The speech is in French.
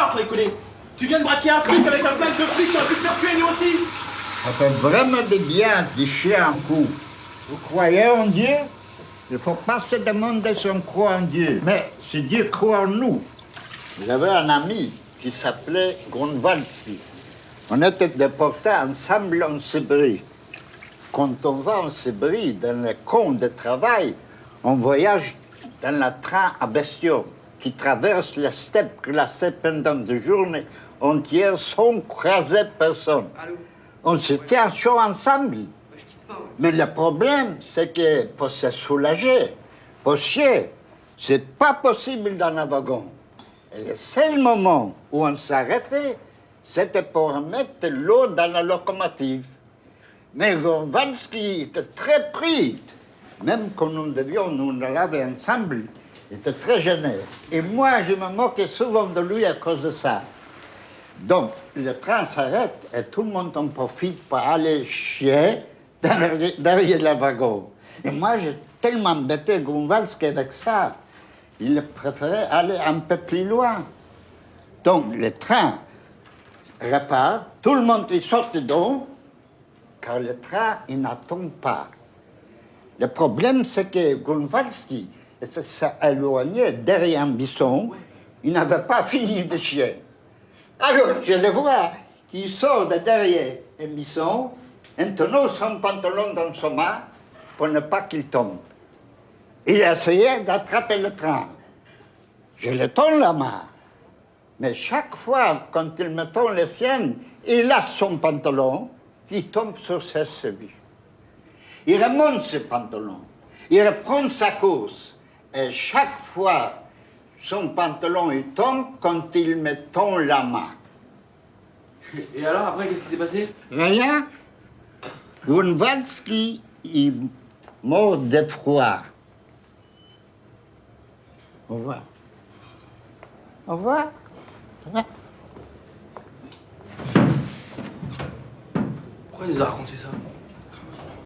voir, sans déconner. Tu viens de braquer un truc avec un plaque de flics, tu aurais pu te faire tuer lui aussi. Ça fait vraiment du bien de chier un coup. Vous croyez en Dieu? Il faut pas se demander si on croit en Dieu, mais si Dieu croit en nous. J'avais un ami qui s'appelait Grunwaldski. On était déportés ensemble en Sibérie. Quand on va en Sibérie, dans les camps de travail, on voyage dans le train à bestiaux qui traverse la steppe glacée pendant des journées entières sans croiser personne. Allô? On se tient chaud ensemble. Ouais, je quitte pas, ouais. Mais le problème, c'est que pour se soulager, pour chier, c'est pas possible dans un wagon. Et le seul moment où on s'arrêtait, c'était pour mettre l'eau dans la locomotive. Mais Grunwaldski était très pris. Même quand nous devions nous laver ensemble, il était très gêné. Et moi, je me moquais souvent de lui à cause de ça. Donc, le train s'arrête et tout le monde en profite pour aller chier derrière le wagon. Et moi, j'ai tellement embêté Grunwaldski avec ça. Il préférait aller un peu plus loin. Donc, le train repart, tout le monde y sort dedans, car le train, il n'attend pas. Le problème, c'est que Grunwaldski s'est éloigné derrière un buisson. Il n'avait pas fini de chier. Alors, je le vois qui sort de derrière un buisson, en tenant son pantalon dans sa main pour ne pas qu'il tombe. Il essayait d'attraper le train. Je le tends la main. Mais chaque fois, quand il me tend les siennes, il lâche son pantalon, il tombe sur ses chevilles. Il remonte ses pantalons, il reprend sa course. Et chaque fois, son pantalon il tombe quand il me tend la main. Et alors, après, qu'est-ce qui s'est passé? Rien. Grunwaldski est mort de froid. Au revoir. Au revoir. Au revoir. Pourquoi il nous a raconté ça?